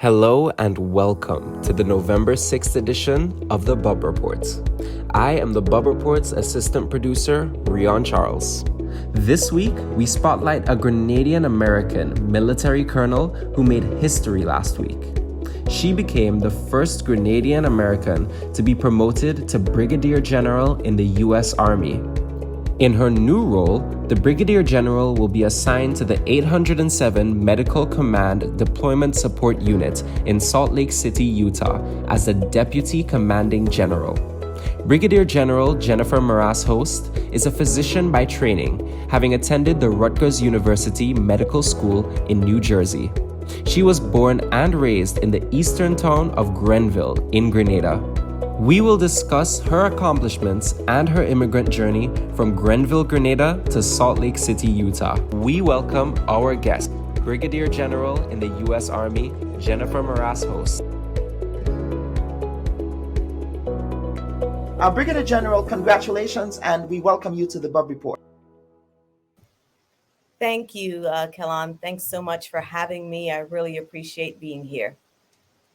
Hello and welcome to the November 6th edition of the Bub Reports. I am the Bub Reports assistant producer, Rion Charles. This week, we spotlight a Grenadian American military colonel who made history last week. She became the first Grenadian American to be promoted to Brigadier General in the U.S. Army. In her new role, the Brigadier General will be assigned to the 807 Medical Command Deployment Support Unit in Salt Lake City, Utah, as the Deputy Commanding General. Brigadier General Jennifer Marrast Host is a physician by training, having attended the Rutgers University Medical School in New Jersey. She was born and raised in the eastern town of Grenville in Grenada. We will discuss her accomplishments and her immigrant journey from Grenville, Grenada to Salt Lake City, Utah. We welcome our guest, Brigadier General in the U.S. Army, Jennifer Marrast Host. Brigadier General, congratulations, and we welcome you to the Bub Report. Thank you, Kellan. Thanks so much for having me. I really appreciate being here.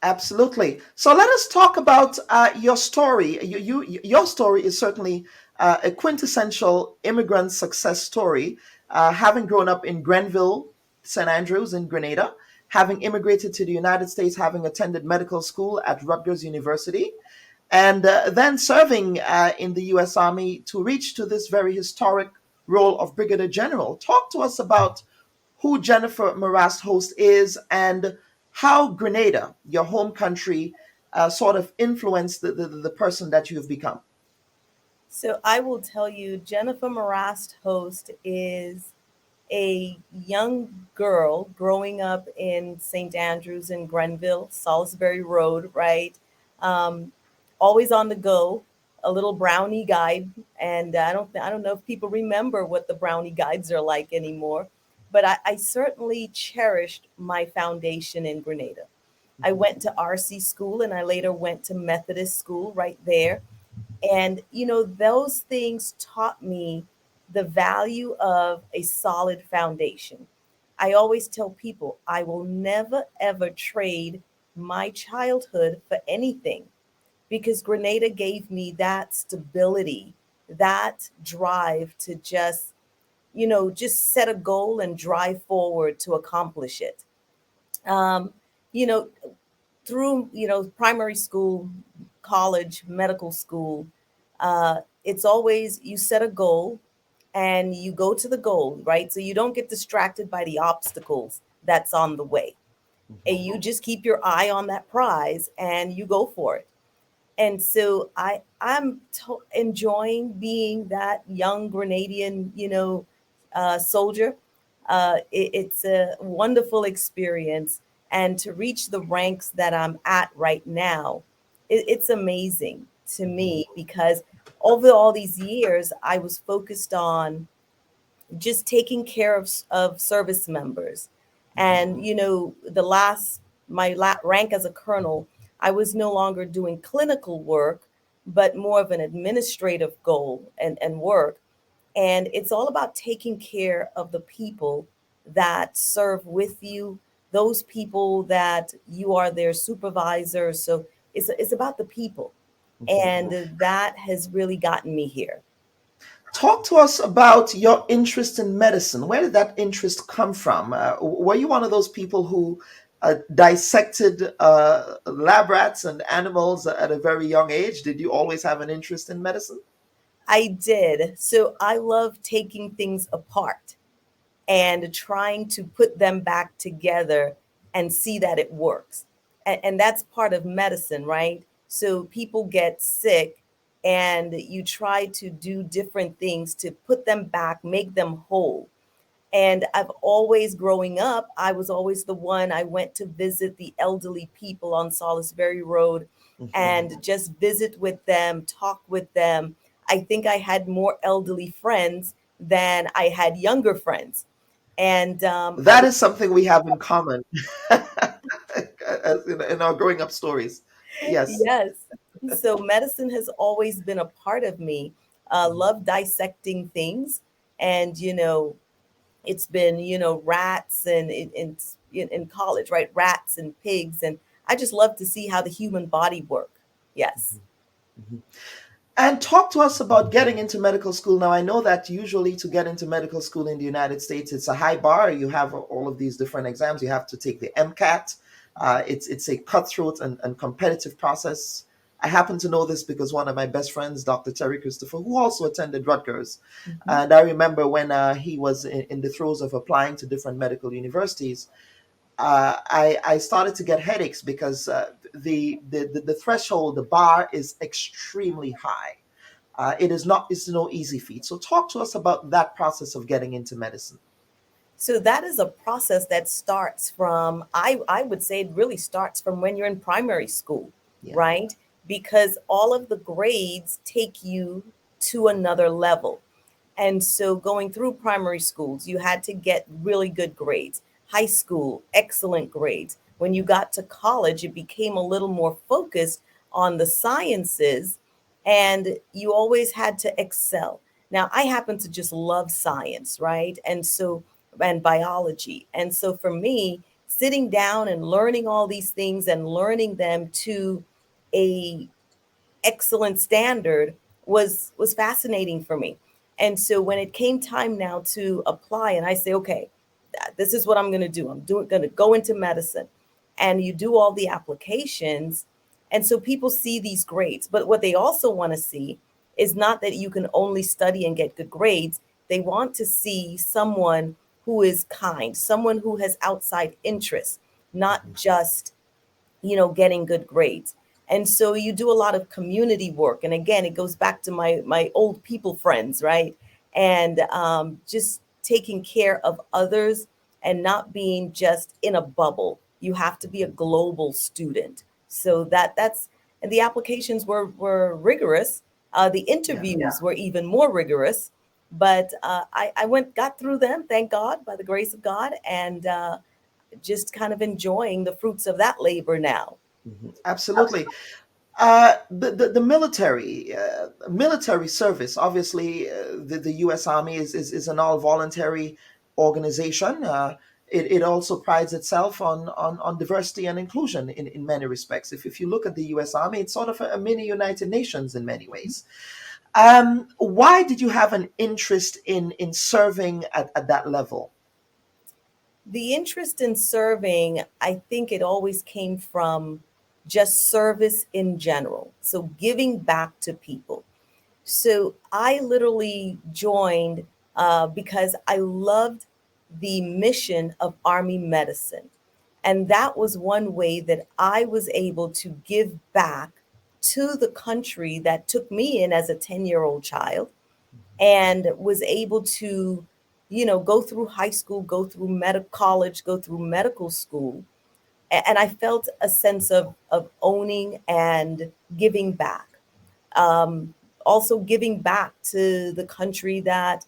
Absolutely. So let us talk about your story. Your story is certainly a quintessential immigrant success story, having grown up in Grenville, St. Andrews in Grenada, having immigrated to the United States, having attended medical school at Rutgers University, and then serving in the U.S. Army to reach to this very historic role of Brigadier General. Talk to us about who Jennifer Marrast Host is and how Grenada, your home country, sort of influenced the person that you have become. So I will tell you, Jennifer Marrast Host is a young girl growing up in St. Andrews in Grenville, Salisbury Road, right? Always on the go, a little brownie guide, and I don't know if people remember what the brownie guides are like anymore. But I certainly cherished my foundation in Grenada. I went to RC school and I later went to Methodist school right there. And, those things taught me the value of a solid foundation. I always tell people I will never, ever trade my childhood for anything because Grenada gave me that stability, that drive to just set a goal and drive forward to accomplish it. Um, you know, through, primary school, college, medical school, it's always you set a goal and you go to the goal, right? So you don't get distracted by the obstacles that's on the way. And you just keep your eye on that prize and you go for it. And so I'm enjoying being that young Grenadian, soldier. It's a wonderful experience. And to reach the ranks that I'm at right now, it's amazing to me because over all these years, I was focused on just taking care of service members. And, my rank as a colonel, I was no longer doing clinical work, but more of an administrative goal and work. And it's all about taking care of the people that serve with you, those people that you are their supervisor. So it's about the people. And that has really gotten me here. Talk to us about your interest in medicine. Where did that interest come from? Were you one of those people who dissected lab rats and animals at a very young age? Did you always have an interest in medicine? I did. So I love taking things apart and trying to put them back together and see that it works. And that's part of medicine, right? So people get sick and you try to do different things to put them back, make them whole. And I've always, growing up, I was always the one. I went to visit the elderly people on Salisbury Road and just visit with them, talk with them. I think I had more elderly friends than I had younger friends. And That is something we have in common in our growing up stories. Yes. yes. So medicine has always been a part of me. Love dissecting things and, It's been, rats and in college, right? Rats and pigs. And I just love to see how the human body work. Yes. Mhm. And talk to us about getting into medical school. Now, I know that usually to get into medical school in the United States, it's a high bar. You have all of these different exams. You have to take the MCAT. It's a cutthroat and competitive process. I happen to know this because one of my best friends, Dr. Terry Christopher, who also attended Rutgers, Hmm. and I remember when he was in the throes of applying to different medical universities, I started to get headaches because the threshold, the bar is extremely high. It's no easy feat. So talk to us about that process of getting into medicine. So that is a process that starts from, I would say it really starts from when you're in primary school, Yeah. right? Because all of the grades take you to another level. And so going through primary schools, you had to get really good grades. High school, excellent grades. When you got to college, it became a little more focused on the sciences, and you always had to excel. Now, I happen to just love science, right? And biology. And so for me, sitting down and learning all these things and learning them to a excellent standard was fascinating for me. And so when it came time now to apply, and I say, okay, this is what I'm going to do. I'm doing going to go into medicine, and you do all the applications, and so people see these grades. But what they also want to see is not that you can only study and get good grades. They want to see someone who is kind, someone who has outside interests, not just getting good grades. And so you do a lot of community work. And again, it goes back to my old people friends, right? And just taking care of others and not being just in a bubble. You have to be a global student. So that's and the applications were rigorous. The Yeah. interviews were even more rigorous. But I got through them, thank God, by the grace of God, and just kind of enjoying the fruits of that labor now. Mhm. Absolutely. The military service, obviously, the U.S. Army is an all voluntary organization. It also prides itself on diversity and inclusion in many respects. If you look at the U.S. Army, it's sort of a mini United Nations in many ways. Why did you have an interest in serving at that level? The interest in serving, I think it always came from just service in general. So giving back to people. So I literally joined because I loved the mission of Army medicine. And that was one way that I was able to give back to the country that took me in as a 10-year-old child, and was able to, go through high school, go through medical college, go through medical school. And I felt a sense of owning and giving back. Um, Also giving back to the country that,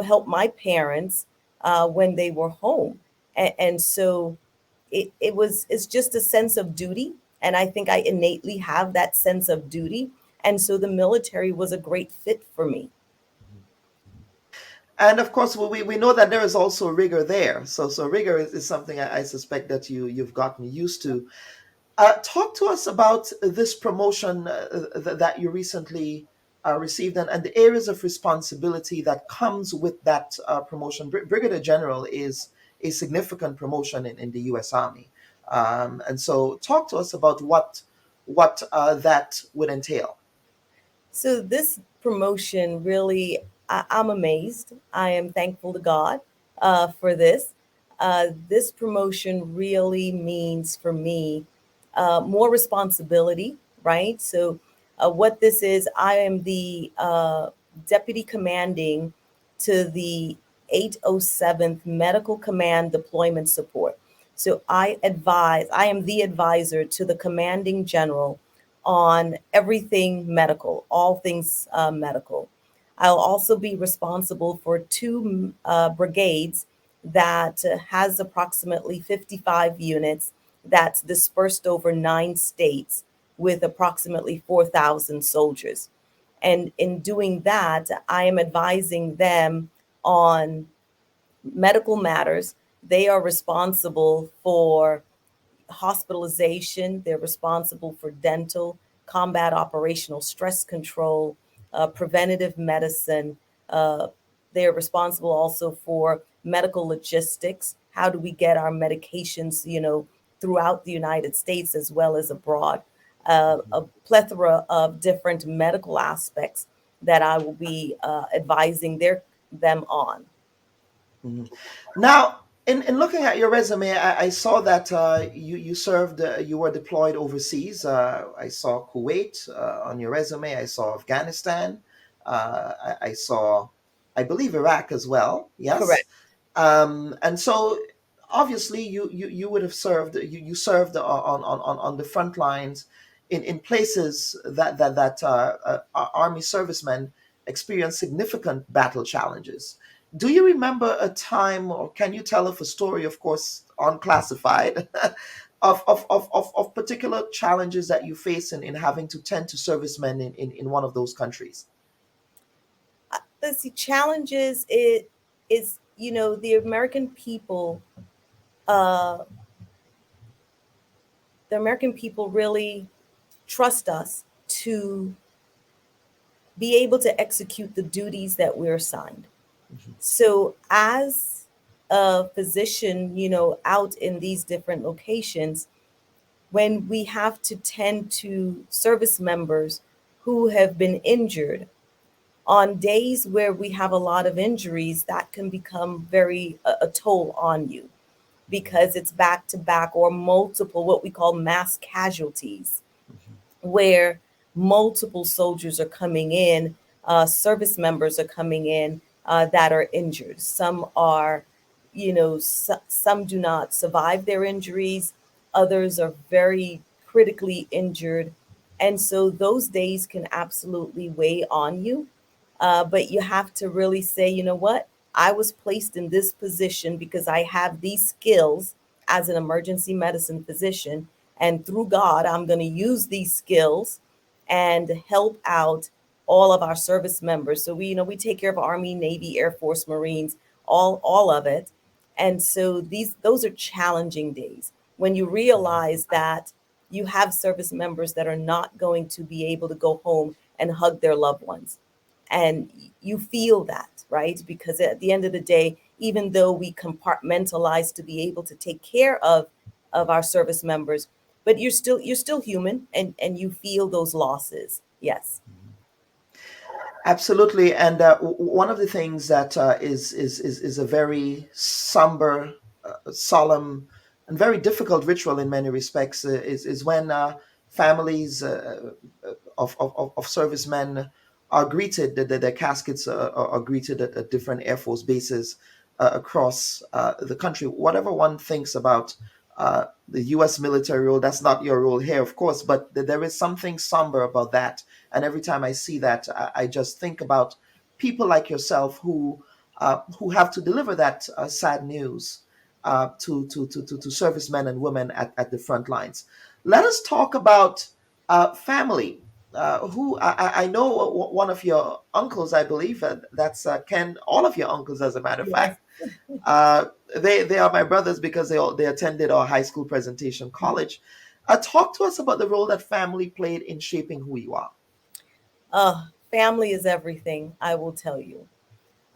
helped my parents when they were home. And so it's just a sense of duty. And I think I innately have that sense of duty. And so the military was a great fit for me. And of course, we know that there is also rigor there. So rigor is something I suspect that you've gotten used to. Talk to us about this promotion that you recently received, and the areas of responsibility that comes with that promotion. Brigadier General is a significant promotion in the U.S. Army, and so talk to us about what that would entail. So this promotion really, I'm amazed. I am thankful to God for this. This promotion really means for me more responsibility, right? So what this is, I am the deputy commanding to the 807th Medical Command Deployment Support. So I am the advisor to the commanding general on everything medical, all things medical. I'll also be responsible for two brigades that has approximately 55 units that's dispersed over 9 states with approximately 4,000 soldiers. And in doing that, I am advising them on medical matters. They are responsible for hospitalization. They're responsible for dental, combat operational stress control, preventative medicine. Uh, they're responsible also for medical logistics. How do we get our medications, throughout the United States as well as abroad? A plethora of different medical aspects that I will be advising them on. Mhm. Now, in looking at your resume, I saw that you served, you were deployed overseas. I saw Kuwait on your resume. I saw Afghanistan. I saw, I believe, Iraq as well. Yes. Correct. And so obviously you would have served, you served on the front lines in places that army servicemen experience significant battle challenges. Do you remember a time, or can you tell us a story, of course unclassified, of particular challenges that you face in having to tend to servicemen in one of those countries? Let's see, challenges it is, the American people, uh, really trust us to be able to execute the duties that we're assigned. Mhm. So as a physician, out in these different locations, when we have to tend to service members who have been injured, on days where we have a lot of injuries, that can become very a toll on you because it's back to back or multiple, what we call mass casualties, where multiple soldiers are coming in, service members are coming in that are injured. Some are, some do not survive their injuries, others are very critically injured. And so those days can absolutely weigh on you. But you have to really say, you know what? I was placed in this position because I have these skills as an emergency medicine physician. And through God, I'm going to use these skills and help out all of our service members. So we take care of Army, Navy, Air Force, Marines, all of it. And so those are challenging days when you realize that you have service members that are not going to be able to go home and hug their loved ones. And you feel that, right? Because at the end of the day, even though we compartmentalize to be able to take care of our service members, but you're still human, and you feel those losses. Yes. Absolutely, and one of the things that is a very somber, solemn, and very difficult ritual in many respects is when families of servicemen are greeted. Their caskets are greeted at different Air Force bases across the country. Whatever one thinks about the U.S. military role, that's not your role here, of course, but there is something somber about that. And every time I see that, I just think about people like yourself who have to deliver that sad news to servicemen and women at the front lines. Let us talk about family. Who I know one of your uncles, I believe, that's Ken. All of your uncles, as a matter of Yes. fact, uh, they are my brothers because they attended our high school presentation college. Talk to us about the role that family played in shaping who you are. Family is everything, I will tell you.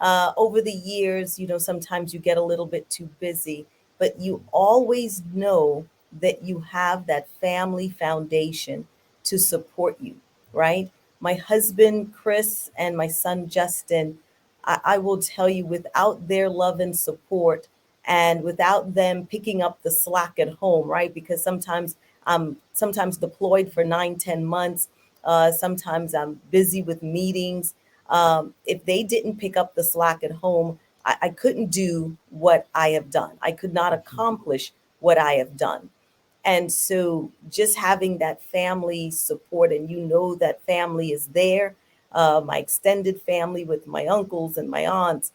Over the years, sometimes you get a little bit too busy, but you always know that you have that family foundation to support you, right? My husband, Chris, and my son, Justin, I will tell you, without their love and support, and without them picking up the slack at home, right? Because sometimes I'm sometimes deployed for 9, 10 months. Sometimes I'm busy with meetings. If they didn't pick up the slack at home, I couldn't do what I have done. I could not accomplish what I have done. And so just having that family support, and that family is there, my extended family with my uncles and my aunts,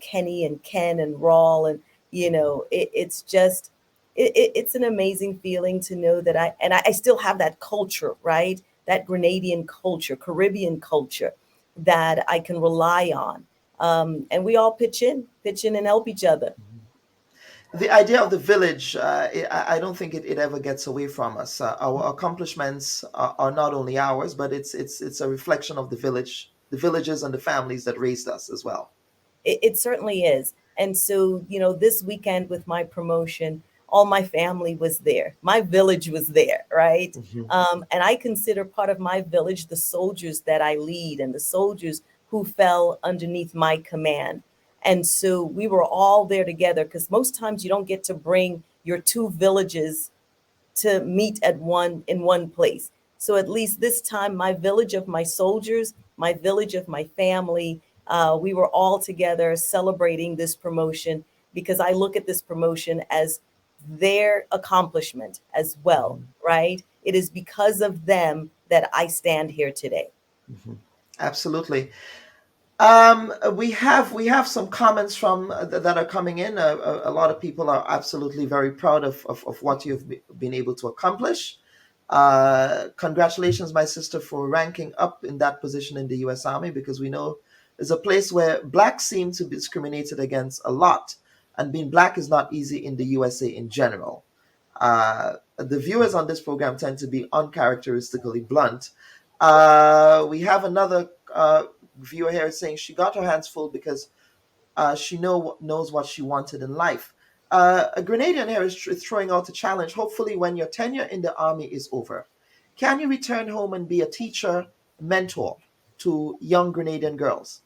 Kenny and Ken and Rawl, and it's just it's an amazing feeling to know that I still have that culture, right? That Grenadian culture, Caribbean culture that I can rely on. And we all pitch in and help each other. The idea of the village, I don't think it ever gets away from us. Our accomplishments are not only ours, but it's a reflection of the village, the villages and the families that raised us as well. It certainly is. And so, this weekend with my promotion, all my family was there. My village was there, right? Mhm. And I consider part of my village the soldiers that I lead and the soldiers who fell underneath my command. And so we were all there together because most times you don't get to bring your two villages to meet at one in one place. So at least this time, my village of my soldiers, my village of my family, we were all together celebrating this promotion because I look at this promotion as their accomplishment as well, Mhm. right? It is because of them that I stand here today. Mhm. Absolutely. We have some comments from that are coming in. A lot of people are absolutely very proud of what you've been able to accomplish. Congratulations, my sister, for ranking up in that position in the U.S. Army, because we know it's a place where blacks seem to be discriminated against a lot, and being black is not easy in the USA in general. The viewers on this program tend to be uncharacteristically blunt. We have another viewer here saying she got her hands full because she knows what she wanted in life. A Grenadian here is throwing out a challenge. Hopefully, when your tenure in the army is over, can you return home and be a teacher, mentor to young Grenadian girls?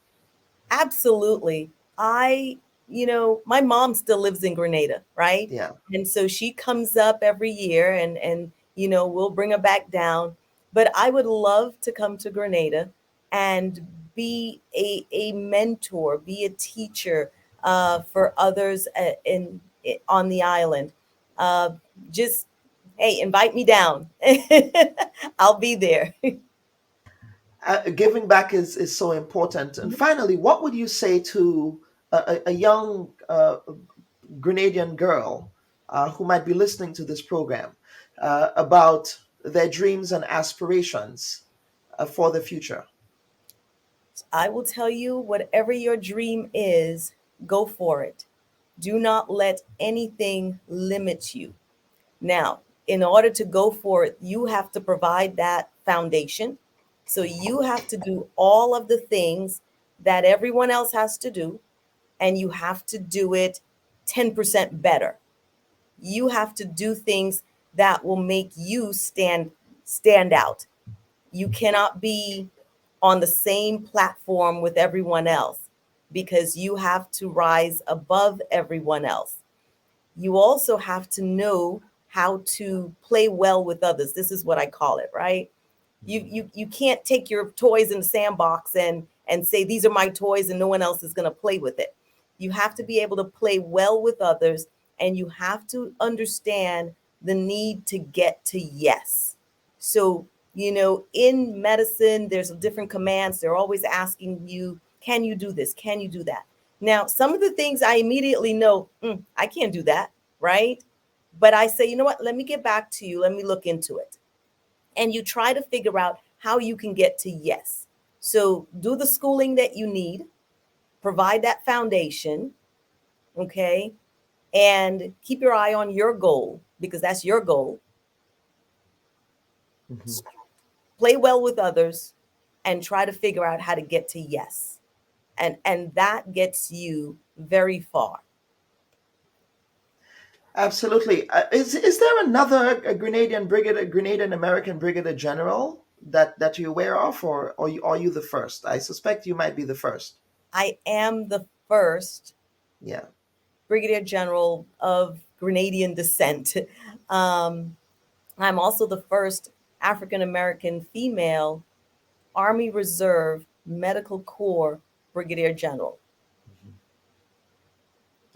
Absolutely. My mom still lives in Grenada, right? Yeah. And so she comes up every year and we'll bring her back down. But I would love to come to Grenada and be a mentor, be a teacher for others on the island. Uh, just hey, invite me down. I'll be there. Giving back is so important. And finally, what would you say to a young Grenadian girl who might be listening to this program about their dreams and aspirations for the future? I will tell you, whatever your dream is, go for it. Do not let anything limit you. Now, in order to go for it, you have to provide that foundation. So you have to do all of the things that everyone else has to do, and you have to do it 10% better. You have to do things that will make you stand out. You cannot be on the same platform with everyone else because you have to rise above everyone else. You also have to know how to play well with others. This is what I call it, right? You can't take your toys in the sandbox and say these are my toys and no one else is going to play with it. You have to be able to play well with others, and you have to understand the need to get to yes. So, in medicine there's different commands. They're always asking you, can you do this, can you do that? Now some of the things I immediately know, I can't do that, right? But I say, you know what, let me get back to you, let me look into it. And you try to figure out how you can get to yes. So do the schooling that you need, provide that foundation, okay? And keep your eye on your goal because that's your goal. Mhm. Play well with others and try to figure out how to get to yes. And that gets you very far. Absolutely. Is there another Grenadian brigadier, Grenadian American Brigadier General that you're aware of, or are you the first? I suspect you might be the first. I am the first Yeah. Brigadier General of Grenadian descent. Um, I'm also the first African American female Army Reserve Medical Corps Brigadier General.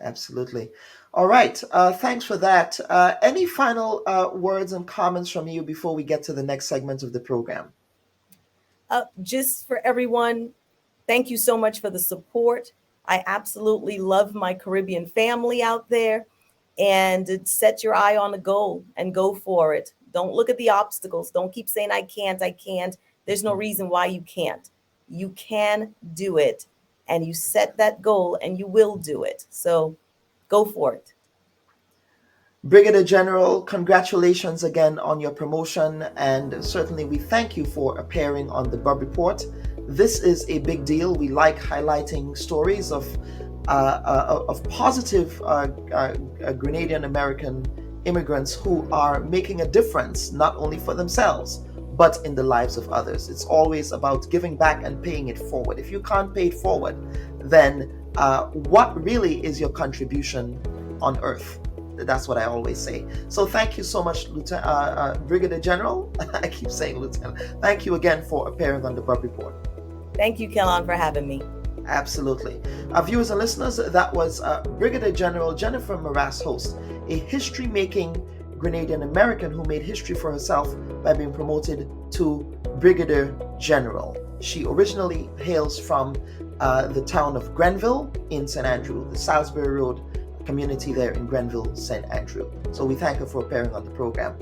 Absolutely. All right. Thanks for that. Any final words and comments from you before we get to the next segment of the program? Just for everyone, thank you so much for the support. I absolutely love my Caribbean family out there. And set your eye on the goal and go for it. Don't look at the obstacles. Don't keep saying, I can't, I can't. There's no reason why you can't. You can do it. and you set that goal and you will do it. So go for it. Brigadier General, congratulations again on your promotion, and certainly we thank you for appearing on the Bub Report. This is a big deal. We like highlighting stories of positive Grenadian American immigrants who are making a difference, not only for themselves, but in the lives of others. It's always about giving back and paying it forward. If you can't pay it forward, then what really is your contribution on earth? That's what I always say. So thank you so much, Brigadier General. I keep saying Lieutenant. Thank you again for appearing on the Bub Report. Thank you, Kellon, for having me. Absolutely. Our viewers and listeners, that was Brigadier General Jennifer Marrast, host, a history-making Grenadian American who made history for herself by being promoted to Brigadier General. She originally hails from the town of Grenville in St. Andrew, the Salisbury Road community there in Grenville, St. Andrew. So we thank her for appearing on the program.